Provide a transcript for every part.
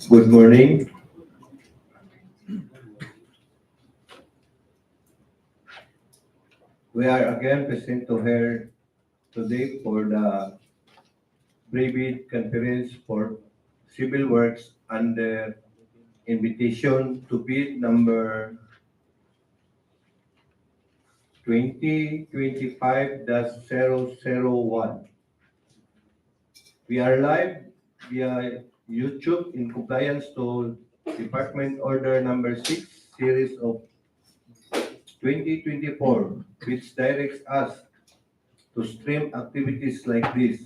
Good morning. We are again present to here today for the private conference for civil works under invitation to bid number 2025-001. We are live via YouTube in compliance to Department Order number 6, series of 2024, which directs us to stream activities like this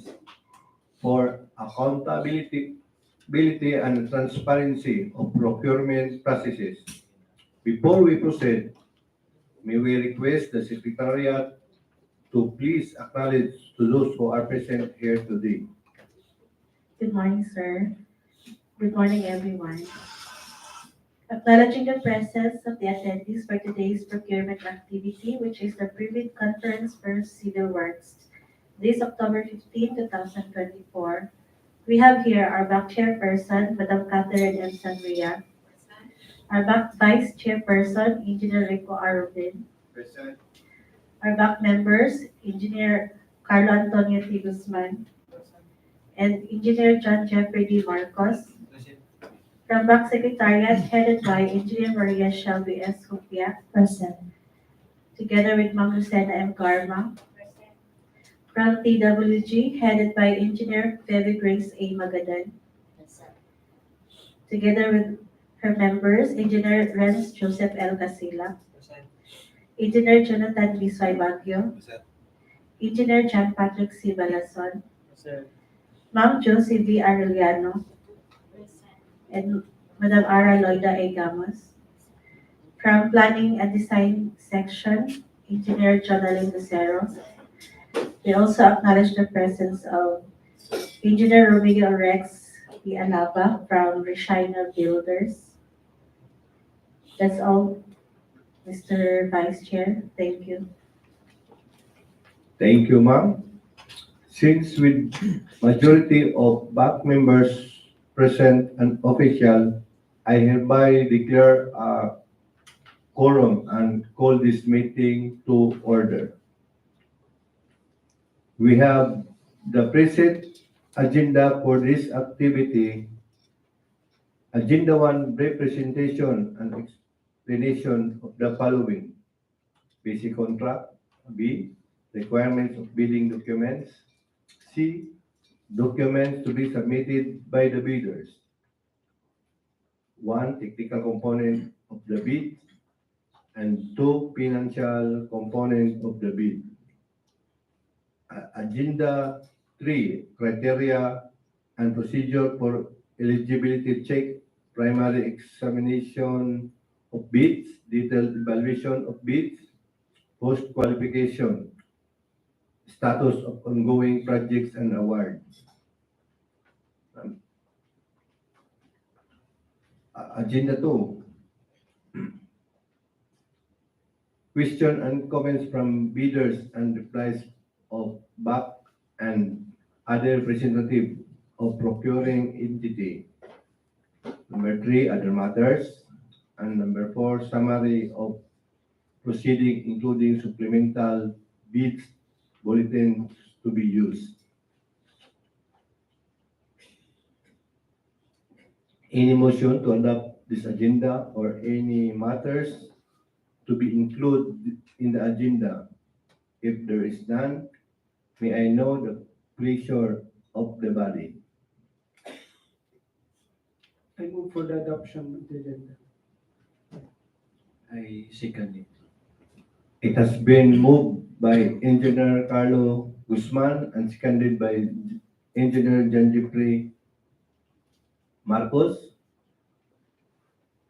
for accountability and transparency of procurement processes. Before we proceed, may we request the Secretariat to please acknowledge to those who are present here today. Good morning, sir. Good morning, everyone. Acknowledging the presence of the attendees for today's procurement activity, which is the private conference for civil works. This October 15, 2024, we have here our back chairperson, Madam Catherine M. Sangria, our back vice chairperson, Engineer Rico R. Rubin, Present. our back members, Engineer Carlo Antonio T. Guzman, and Engineer John Jeffrey D. Marcos. From back secretariat headed by Engineer Maria Shelby S. Hupia, present, together with Ma'am Lucena M. Garma. From TWG headed by Engineer Feby Grace A. Magadan, together with her members, Engineer Renz Joseph L. Casilla, Engineer Jonathan B. Baguio, Engineer John Patrick C. Balason, Ma'am Josie V. Arellano, and Madam Ara Loida A. Gamos. From Planning and Design Section, Engineer Jonalyn Lucero. We also acknowledge the presence of Engineer Romeo Rex B. Alaba from Regina Builders. That's all, Mr. Vice Chair. Thank you. Thank you, ma'am. Since with majority of back members present and official, I hereby declare a quorum and call this meeting to order. We have the present agenda for this activity. Agenda 1, brief presentation and explanation of the following. Basic contract. B, requirements of bidding documents. C, documents to be submitted by the bidders. 1, technical component of the bid, and 2, financial component of the bid. Agenda 3, criteria and procedure for eligibility check, primary examination of bids, detailed evaluation of bids, post-qualification, status of ongoing projects and awards. Agenda 2, question and comments from bidders and replies of BAC and other representative of procuring entity. Number 3, other matters. And number 4, summary of proceeding, including supplemental bids, bulletins to be used. Any motion to adopt this agenda or any matters to be included in the agenda? If there is none, may I know the pleasure of the body? I move for the adoption of the agenda. I second it. It has been moved by Engineer Carlo Guzman and seconded by Engineer John Jeffrey Marcos.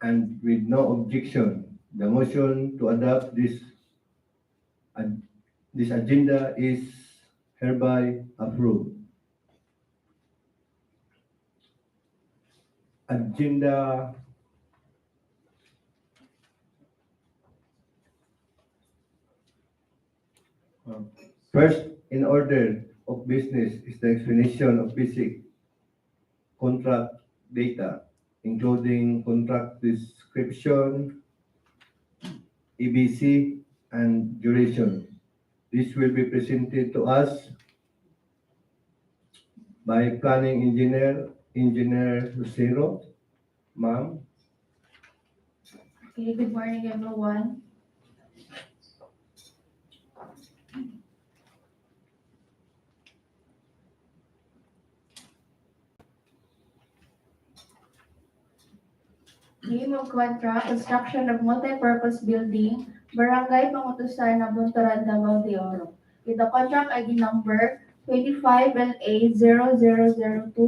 And with no objection, the motion to adopt this agenda is hereby approved. Agenda First, in order of business is the explanation of basic contract data, including contract description, EBC, and duration. This will be presented to us by planning engineer, Engineer Lucero. Ma'am, Okay, good morning, everyone. Name of contract, construction of multi-purpose building, Barangay Pangutusan, Nabunturan, Davao de Oro. With the contract ID number 25LA0002,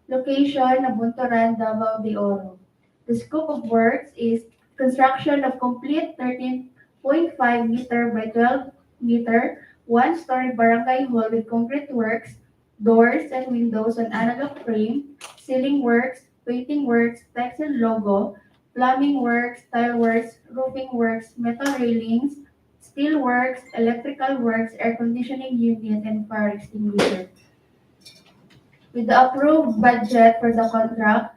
location Nabunturan, Davao de Oro. The scope of works is construction of complete 13.5 meter by 12 meter, one-story barangay hall with concrete works, doors and windows on analog frame, ceiling works, painting works, text and logo, plumbing works, tile works, roofing works, metal railings, steel works, electrical works, air conditioning unit, and fire extinguisher. With the approved budget for the contract,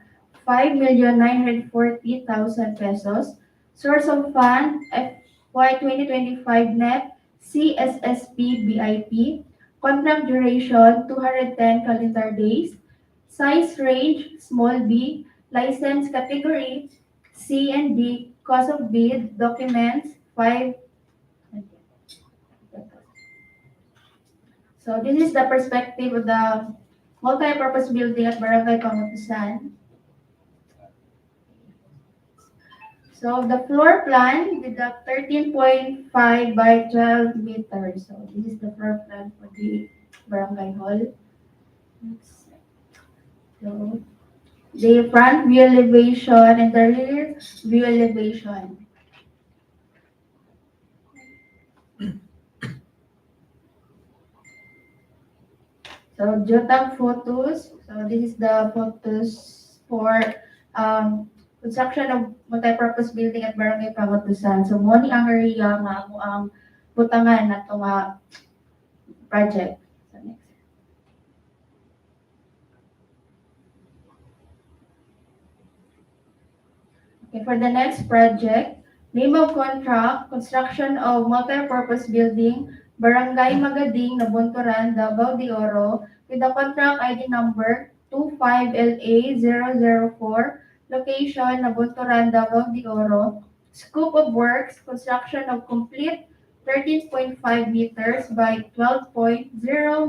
5,940,000 pesos. Source of fund, FY 2025 net, CSSP BIP. Contract duration, 210 calendar days. Size range, small b. License category, C and D. Cost of bid, documents, 5. So this is the perspective of the multi-purpose building at Barangay Pangutusan. So the floor plan with the 13.5 by 12 meters. So this is the floor plan for the barangay hall. So the front view elevation and the rear view elevation. So Jotag photos. So this is the photos for construction of multi-purpose building at Barangay Pangutusan. So mo ni ang area nga mo ang butangan na itong project. So, next. Okay, for the next project, name of contract, construction of multi-purpose building, Barangay Magading, Nabunturan, Davao de Oro, with the contract ID number 25LA004, location Nabunturan, Davao de Oro. Scope of works, construction of complete 13.5 meters by 12.0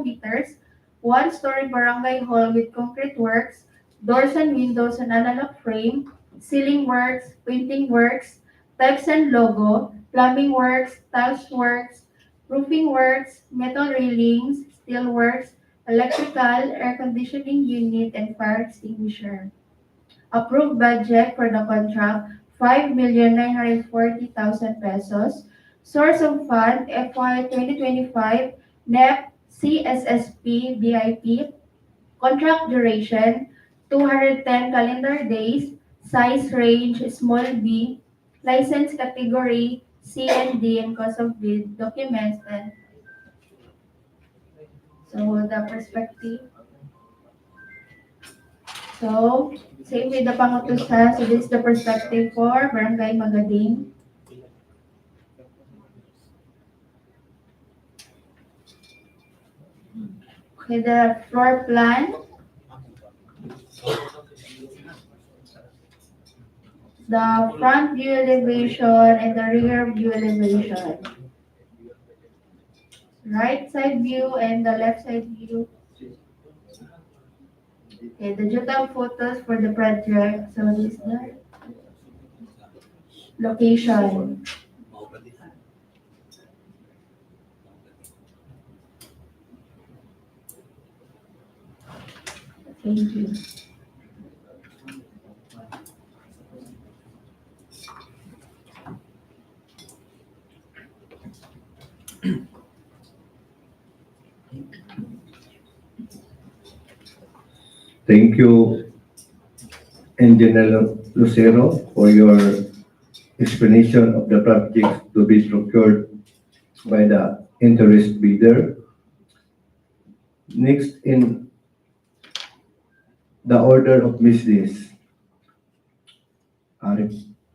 meters, one-story barangay hall with concrete works, doors and windows and analog frame, ceiling works, painting works, text and logo, plumbing works, tiles works, roofing works, metal railings, steel works, electrical, air conditioning unit, and fire extinguisher. Approved budget for the contract, 5,940,000 pesos. Source of fund, FY 2025, NEP, CSSP, BIP. Contract duration, 210 calendar days. Size range, small b. License category, C and D, and cost of bid, documents, and so the perspective. So, same with the Pangutusan. So this is the perspective for Barangay Magading. Okay, the floor plan. The front view elevation and the rear view elevation. Right side view and the left side view. Okay, the Jotag photos for the project. So this is the location. Thank you. thank you, Engineer Lucero, for your explanation of the projects to be procured by the interest bidder. Next in the order of business,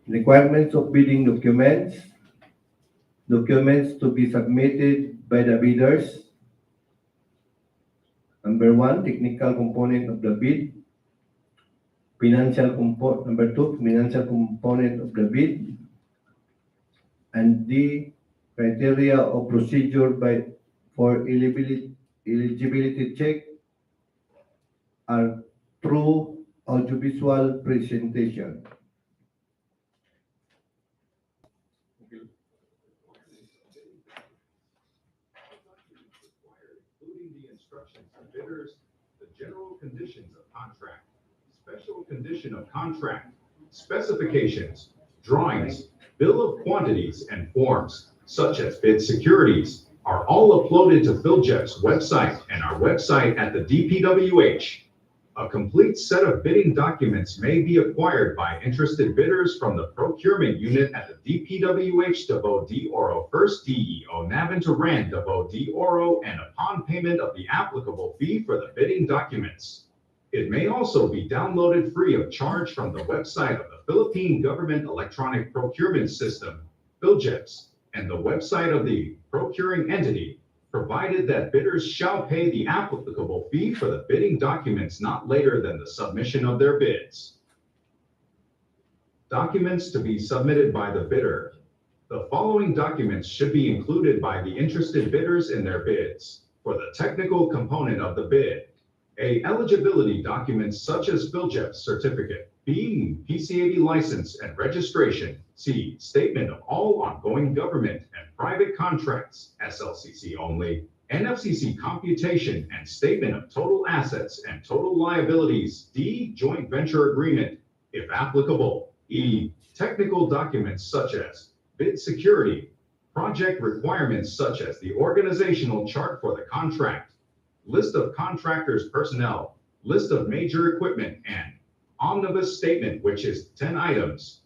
requirements of bidding documents, documents to be submitted by the bidders. Number one, technical component of the bid. Number two, financial component of the bid. And D, criteria or procedure for eligibility check are through audiovisual presentation. Including the instructions to bidders, the general conditions of contract, special condition of contract, specifications, drawings, bill of quantities, and forms, such as bid securities, are all uploaded to PhilJEP's website and our website at the DPWH. A complete set of bidding documents may be acquired by interested bidders from the procurement unit at the DPWH Davao de Oro 1st DEO Nabunturan Davao de Oro, and upon payment of the applicable fee for the bidding documents. It may also be downloaded free of charge from the website of the Philippine Government Electronic Procurement System, PhilJEPS, and the website of the procuring entity, provided that bidders shall pay the applicable fee for the bidding documents not later than the submission of their bids. Documents to be submitted by the bidder. The following documents should be included by the interested bidders in their bids. For the technical component of the bid, A, eligibility documents such as PhilJEP's certificate. B, PCAD license and registration. C, statement of all ongoing government and private contracts, SLCC only. NFCC computation and statement of total assets and total liabilities. D, joint venture agreement, if applicable. E, technical documents such as bid security, project requirements such as the organizational chart for the contract, list of contractors' personnel, list of major equipment, and omnibus statement, which is 10 items.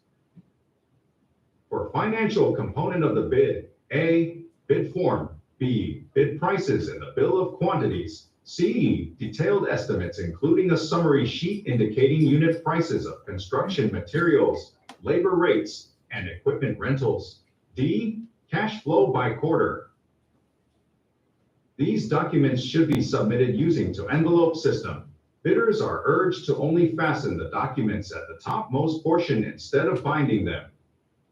For financial component of the bid, A, bid form. B, bid prices and the bill of quantities. C, detailed estimates including a summary sheet indicating unit prices of construction materials, labor rates, and equipment rentals. D, cash flow by quarter. These documents should be submitted using to envelope system. Bidders are urged to only fasten the documents at the topmost portion instead of binding them.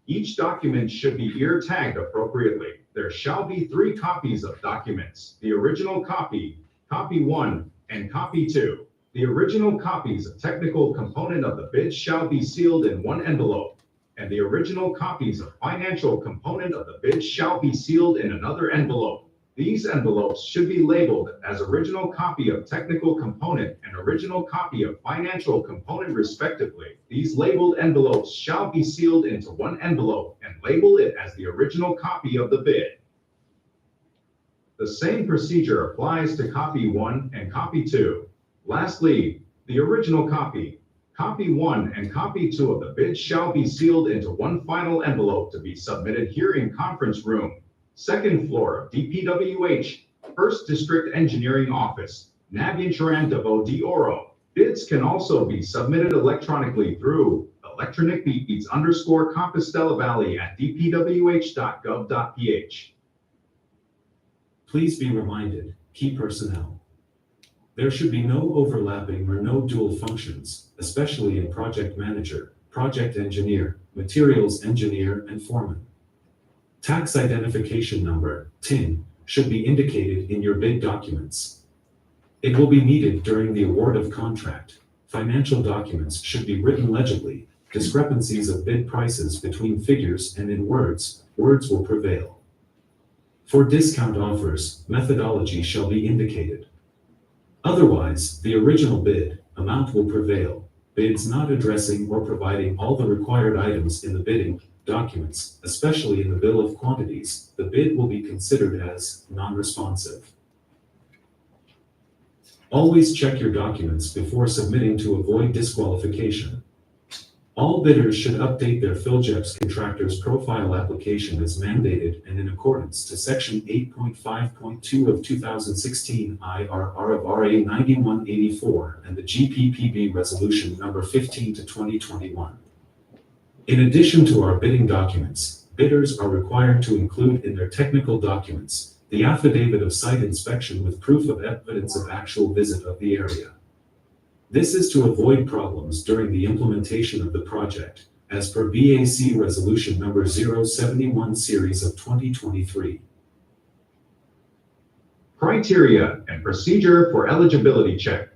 Each document should be ear tagged appropriately. There shall be 3 copies of documents: the original copy, copy 1, and copy 2. The original copies of technical component of the bid shall be sealed in one envelope, and the original copies of financial component of the bid shall be sealed in another envelope. These envelopes should be labeled as original copy of technical component and original copy of financial component respectively. These labeled envelopes shall be sealed into one envelope and label it as the original copy of the bid. The same procedure applies to copy 1 and copy 2. Lastly, the original copy, copy 1 and copy 2 of the bid shall be sealed into one final envelope to be submitted here in conference room, 2nd floor of DPWH, 1st District Engineering Office, Nabunturan Davao de Oro. Bids can also be submitted electronically through electronicbeats_Compostela Valley at dpwh.gov.ph. Please be reminded, key personnel. There should be no overlapping or no dual functions, especially in project manager, project engineer, materials engineer, and foreman. Tax identification number, TIN, should be indicated in your bid documents. It will be needed during the award of contract. Financial documents should be written legibly. Discrepancies of bid prices between figures and in words will prevail. For discount offers, methodology shall be indicated. Otherwise, the original bid amount will prevail. Bids not addressing or providing all the required items in the bidding documents, especially in the bill of quantities, the bid will be considered as non-responsive. Always check your documents before submitting to avoid disqualification. All bidders should update their PhilJEP's contractor's profile application as mandated and in accordance to Section 8.5.2 of 2016 IRR of RA 9184 and the GPPB Resolution Number 15 to 2021. In addition to our bidding documents, bidders are required to include in their technical documents the affidavit of site inspection with proof of evidence of actual visit of the area. This is to avoid problems during the implementation of the project, as per BAC Resolution Number 071 Series of 2023. Criteria and procedure for eligibility check.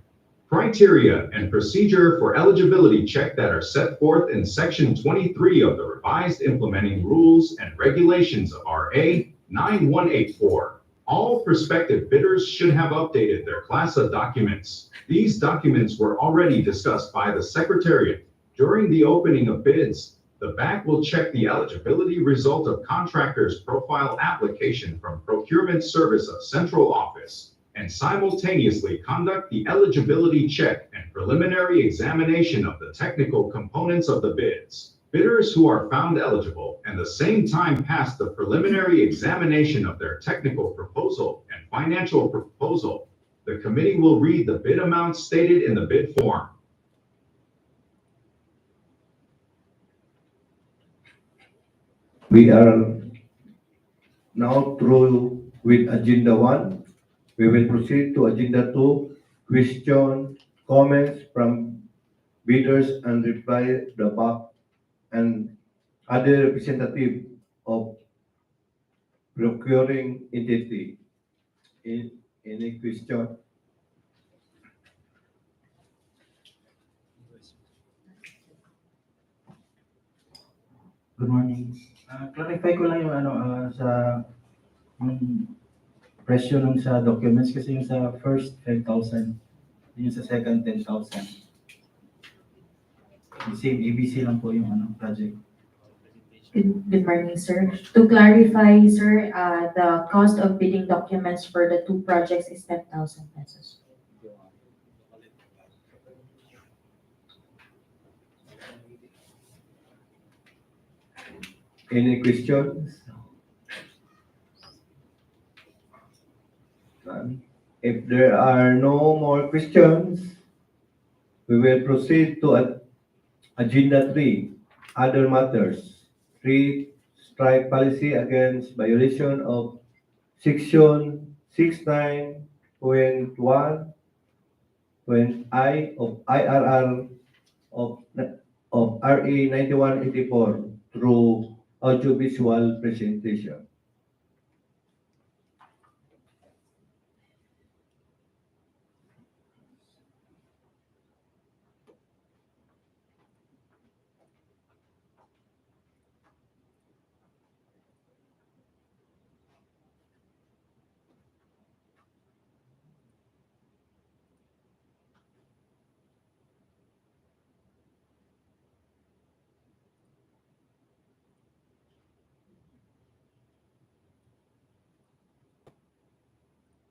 Criteria and procedure for eligibility check that are set forth in Section 23 of the revised implementing rules and regulations of RA 9184. All prospective bidders should have updated their CLASA documents. These documents were already discussed by the Secretariat. During the opening of bids, the BAC will check the eligibility result of contractor's profile application from Procurement Service of Central Office and simultaneously conduct the eligibility check and preliminary examination of the technical components of the bids. Bidders who are found eligible and the same time pass the preliminary examination of their technical proposal and financial proposal, the committee will read the bid amount stated in the bid form. We are now through with Agenda 1. We will proceed to Agenda 2, question, comments from bidders and reply the BAC and other representative of procuring entity. Any question? Good morning. Clarify ko lang yung sa yung presyo nung sa documents kasi yung sa first 5,000, yung sa second 10,000. Same ABC lang po yung project. Good morning, sir. To clarify, sir, the cost of bidding documents for the two projects is 10,000 pesos. Any questions? None. If there are no more questions, we will proceed to Agenda 3, other matters. 3, strike policy against violation of Section 69.1.I of IRR of RA 9184 through audiovisual presentation.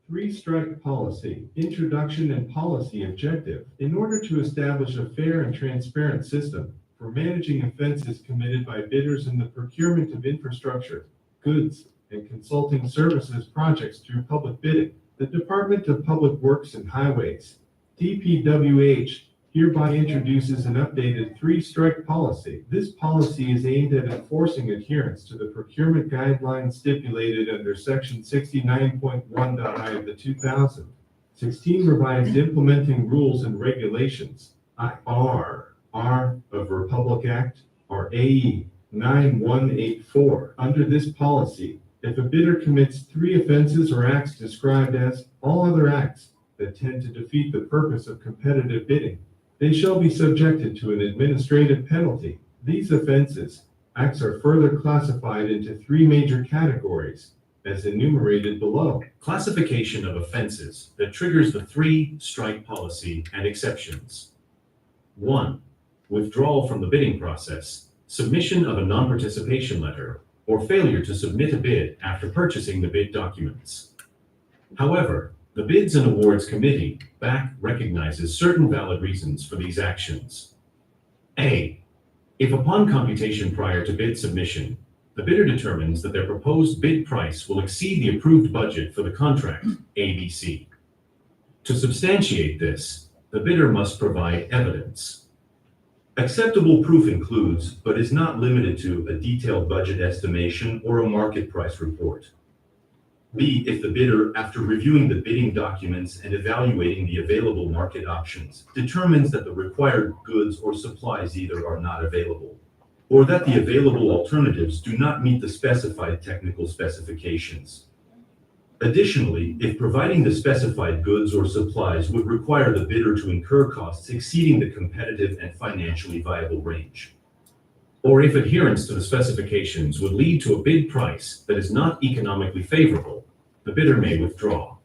Three-strike policy, introduction and policy objective. In order to establish a fair and transparent system for managing offenses committed by bidders in the procurement of infrastructure, goods, and consulting services projects through public bidding, the Department of Public Works and Highways, DPWH, hereby introduces an updated three-strike policy. This policy is aimed at enforcing adherence to the procurement guidelines stipulated under Section 69.1.I of the 2016 revised implementing rules and regulations, R of Republic Act, or AE 9184. Under this policy, if a bidder commits three offenses or acts described as all other acts that tend to defeat the purpose of competitive bidding, they shall be subjected to an administrative penalty. These offenses, acts are further classified into three major categories, as enumerated below. Classification of offenses that triggers the three-strike policy and exceptions. 1. Withdrawal from the bidding process, submission of a non-participation letter, or failure to submit a bid after purchasing the bid documents. However, the Bids and Awards Committee, BAC, recognizes certain valid reasons for these actions. A. If upon computation prior to bid submission, the bidder determines that their proposed bid price will exceed the approved budget for the contract, ABC. To substantiate this, the bidder must provide evidence. Acceptable proof includes, but is not limited to, a detailed budget estimation or a market price report. B, if the bidder, after reviewing the bidding documents and evaluating the available market options, determines that the required goods or supplies either are not available, or that the available alternatives do not meet the specified technical specifications. Additionally, if providing the specified goods or supplies would require the bidder to incur costs exceeding the competitive and financially viable range, or if adherence to the specifications would lead to a bid price that is not economically favorable, the bidder may withdraw.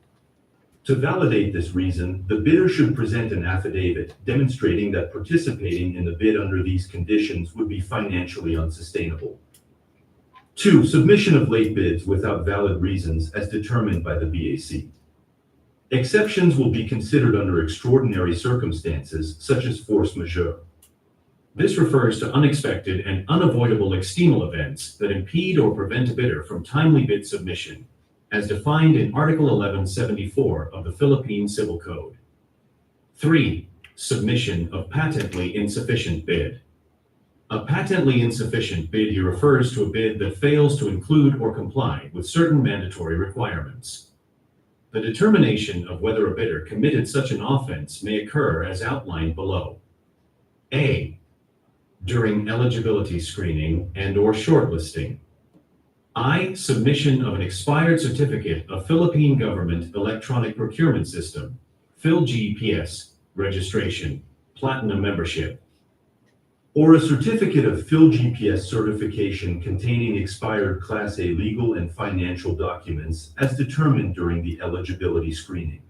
To validate this reason, the bidder should present an affidavit demonstrating that participating in the bid under these conditions would be financially unsustainable. 2. Submission of late bids without valid reasons as determined by the BAC. Exceptions will be considered under extraordinary circumstances such as force majeure. This refers to unexpected and unavoidable external events that impede or prevent a bidder from timely bid submission, as defined in Article 1174 of the Philippine Civil Code. 3. Submission of patently insufficient bid. A patently insufficient bid here refers to a bid that fails to include or comply with certain mandatory requirements. The determination of whether a bidder committed such an offense may occur as outlined below. A. During eligibility screening and/or shortlisting. I. Submission of an expired certificate of Philippine Government Electronic Procurement System, PhilGPS, registration, platinum membership, or a certificate of PhilGPS certification containing expired Class A legal and financial documents as determined during the eligibility screening.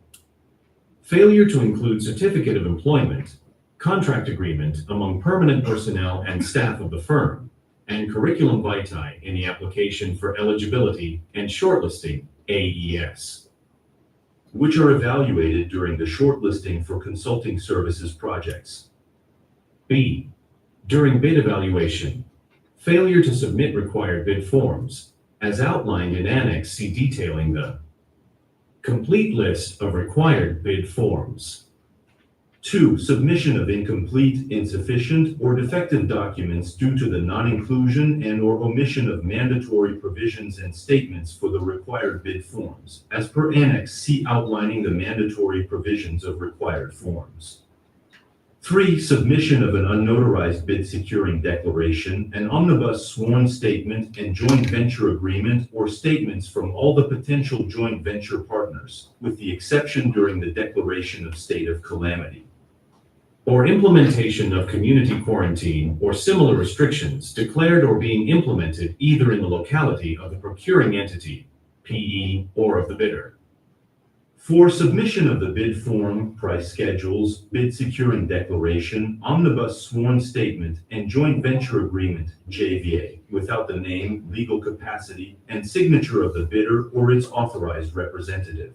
Failure to include certificate of employment, contract agreement among permanent personnel and staff of the firm, and curriculum vitae in the application for eligibility and shortlisting, AES, which are evaluated during the shortlisting for consulting services projects. B. During bid evaluation, failure to submit required bid forms, as outlined in Annex C detailing the complete list of required bid forms. 2. Submission of incomplete, insufficient, or defective documents due to the non-inclusion and/or omission of mandatory provisions and statements for the required bid forms, as per Annex C outlining the mandatory provisions of required forms. 3. Submission of an unnotarized bid securing declaration, an omnibus sworn statement, and joint venture agreement or statements from all the potential joint venture partners, with the exception during the declaration of state of calamity, or implementation of community quarantine or similar restrictions declared or being implemented either in the locality of the procuring entity, PE, or of the bidder. 4. Submission of the bid form, price schedules, bid securing declaration, omnibus sworn statement, and joint venture agreement, JVA, without the name, legal capacity, and signature of the bidder or its authorized representative.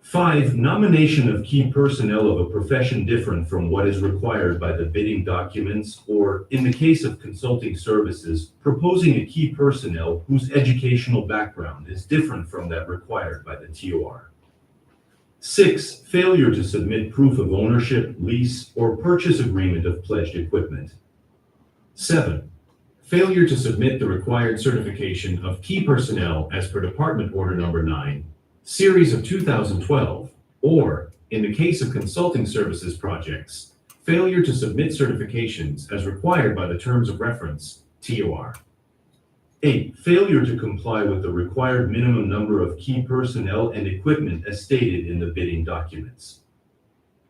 5. Nomination of key personnel of a profession different from what is required by the bidding documents, or, in the case of consulting services, proposing a key personnel whose educational background is different from that required by the TOR. 6. Failure to submit proof of ownership, lease, or purchase agreement of pledged equipment. 7. Failure to submit the required certification of key personnel as per Department Order Number 9, Series of 2012, or, in the case of consulting services projects, failure to submit certifications as required by the Terms of Reference, TOR. 8. Failure to comply with the required minimum number of key personnel and equipment as stated in the bidding documents.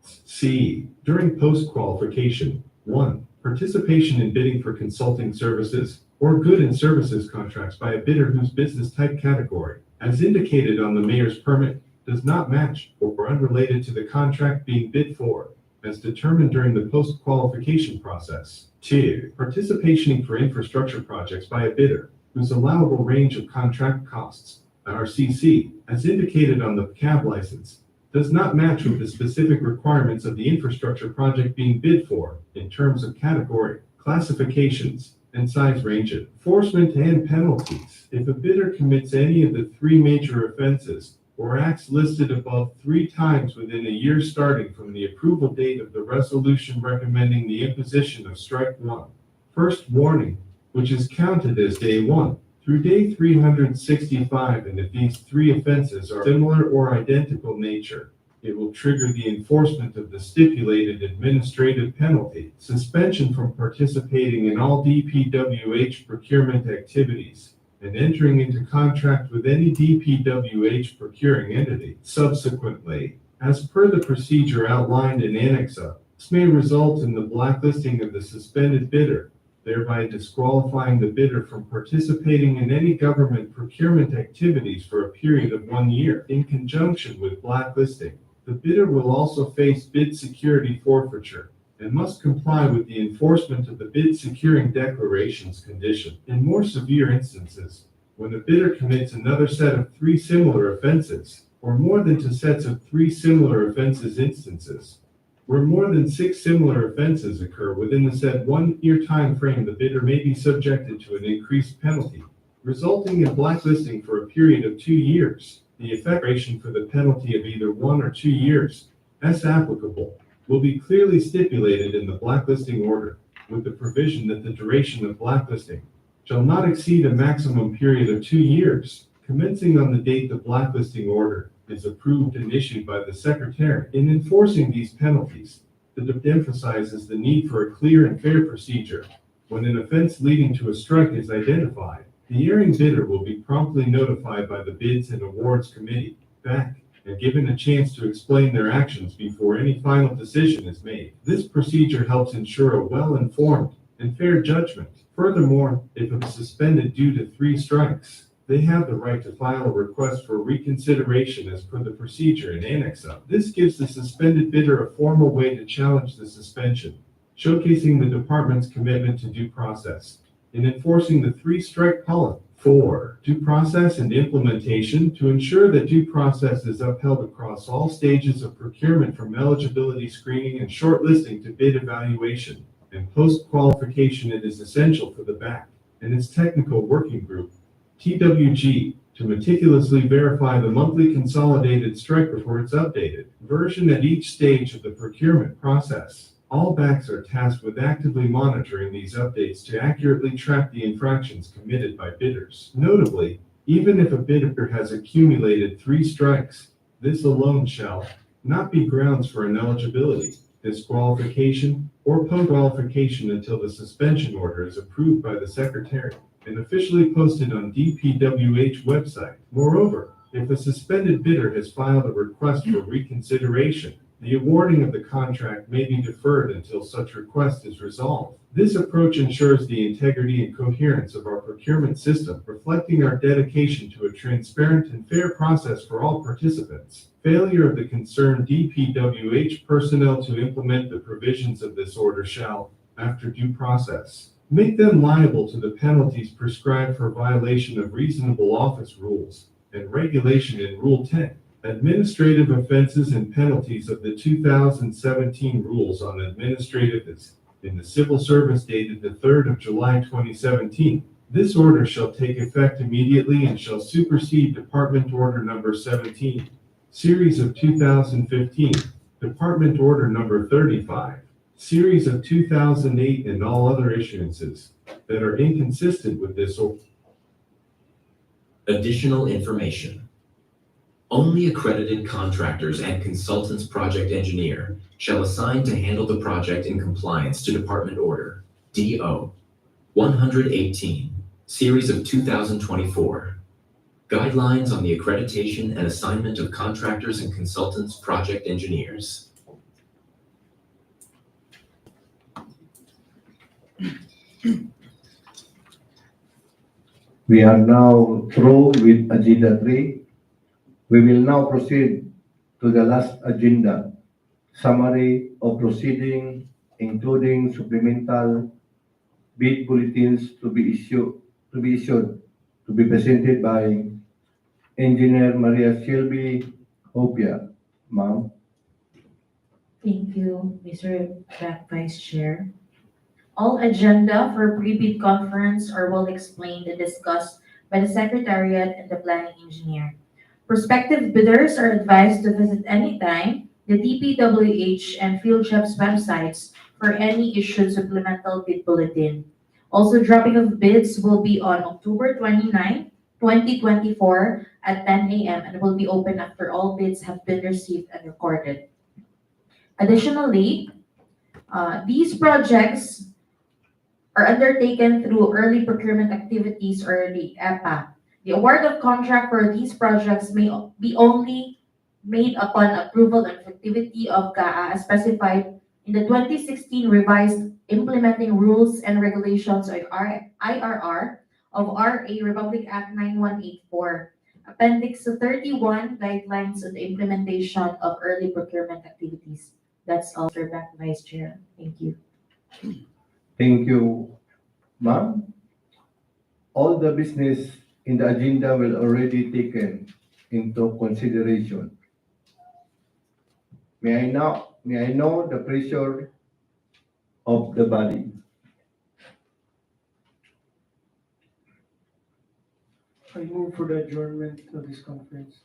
C. During post-qualification. 1. Participation in bidding for consulting services or good and services contracts by a bidder whose business type category, as indicated on the mayor's permit, does not match or are unrelated to the contract being bid for, as determined during the post-qualification process. 2. Participation for infrastructure projects by a bidder whose allowable range of contract costs, RCC, as indicated on the CAB license, does not match with the specific requirements of the infrastructure project being bid for in terms of category, classifications, and size ranges. Enforcement and penalties. If a bidder commits any of the three major offenses or acts listed above 3 times within a year starting from the approval date of the resolution recommending the imposition of strike 1, first warning, which is counted as day 1, through day 365, and if these 3 offenses are similar or identical nature, it will trigger the enforcement of the stipulated administrative penalty, suspension from participating in all DPWH procurement activities, and entering into contract with any DPWH procuring entity. Subsequently, as per the procedure outlined in Annex A, this may result in the blacklisting of the suspended bidder, thereby disqualifying the bidder from participating in any government procurement activities for a period of 1 year. In conjunction with blacklisting, the bidder will also face bid security forfeiture and must comply with the enforcement of the bid securing declarations condition. In more severe instances, when the bidder commits another set of 3 similar offenses, or more than 2 sets of 3 similar offenses instances, where more than 6 similar offenses occur within the said 1-year time frame, the bidder may be subjected to an increased penalty, resulting in blacklisting for a period of 2 years. The effectuation for the penalty of either 1 or 2 years, as applicable, will be clearly stipulated in the blacklisting order, with the provision that the duration of blacklisting shall not exceed a maximum period of 2 years, commencing on the date the blacklisting order is approved and issued by the Secretary. In enforcing these penalties, the DPWH emphasizes the need for a clear and fair procedure. When an offense leading to a strike is identified, the erring bidder will be promptly notified by the Bids and Awards Committee, BAC, and given a chance to explain their actions before any final decision is made. This procedure helps ensure a well-informed and fair judgment. Furthermore, if it is suspended due to 3 strikes, they have the right to file a request for reconsideration as per the procedure in Annex A. This gives the suspended bidder a formal way to challenge the suspension, showcasing the department's commitment to due process in enforcing the 3-strike policy. 4. Due process and implementation. To ensure that due process is upheld across all stages of procurement, from eligibility screening and shortlisting to bid evaluation and post-qualification, it is essential for the BAC and its technical working group, TWG, to meticulously verify the monthly consolidated strike report's updated version at each stage of the procurement process. All BACs are tasked with actively monitoring these updates to accurately track the infractions committed by bidders. Notably, even if a bidder has accumulated 3 strikes, this alone shall not be grounds for ineligibility, disqualification, or post-qualification until the suspension order is approved by the Secretary and officially posted on DPWH website. Moreover, if a suspended bidder has filed a request for reconsideration, the awarding of the contract may be deferred until such request is resolved. This approach ensures the integrity and coherence of our procurement system, reflecting our dedication to a transparent and fair process for all participants. Failure of the concerned DPWH personnel to implement the provisions of this order shall, after due process, make them liable to the penalties prescribed for violation of reasonable office rules and regulation in Rule 10. Administrative offenses and penalties of the 2017 Rules on Administrative in the Civil Service dated the 3rd of July 2017. This order shall take effect immediately and shall supersede Department Order Number 17, Series of 2015, Department Order Number 35, Series of 2008, and all other issuances that are inconsistent with this order. Additional information. Only accredited contractors and consultants project engineer shall assign to handle the project in compliance to Department Order DO 118, Series of 2024. Guidelines on the accreditation and assignment of contractors and consultants project engineers. We are now through with Agenda 3. We will now proceed to the last agenda, summary of proceeding, including supplemental bid bulletins to be issued, to be presented by Engineer Maria Shelby Hopia. Ma'am. Thank you, Mr. Vice Chair. All agenda for pre-bid conference are well explained and discussed by the Secretariat and the Planning Engineer. Prospective bidders are advised to visit anytime the DPWH and PhilJobs websites for any issued supplemental bid bulletin. Also, dropping of bids will be on October 29, 2024 at 10 a.m. and will be open after all bids have been received and recorded. Additionally, these projects are undertaken through early procurement activities or the EPA. The award of contract for these projects may be only made upon approval and effectivity of GAA as specified in the 2016 revised implementing rules and regulations of IRR of RA Republic Act 9184. Appendix 31 guidelines on the implementation of early procurement activities. That's all, Sir Back Vice Chair. Thank you. Thank you, ma'am. All the business in the agenda will already taken into consideration. May I know the pressure of the body? I move for the adjournment of this conference.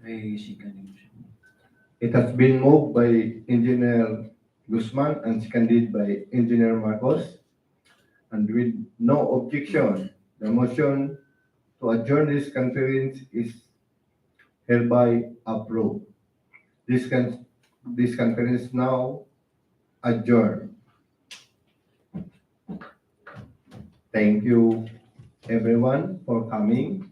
It has been moved by Engineer Guzman and seconded by Engineer Marcos. And with no objection, the motion to adjourn this conference is hereby approved. This conference now adjourned. Thank you, everyone, for coming.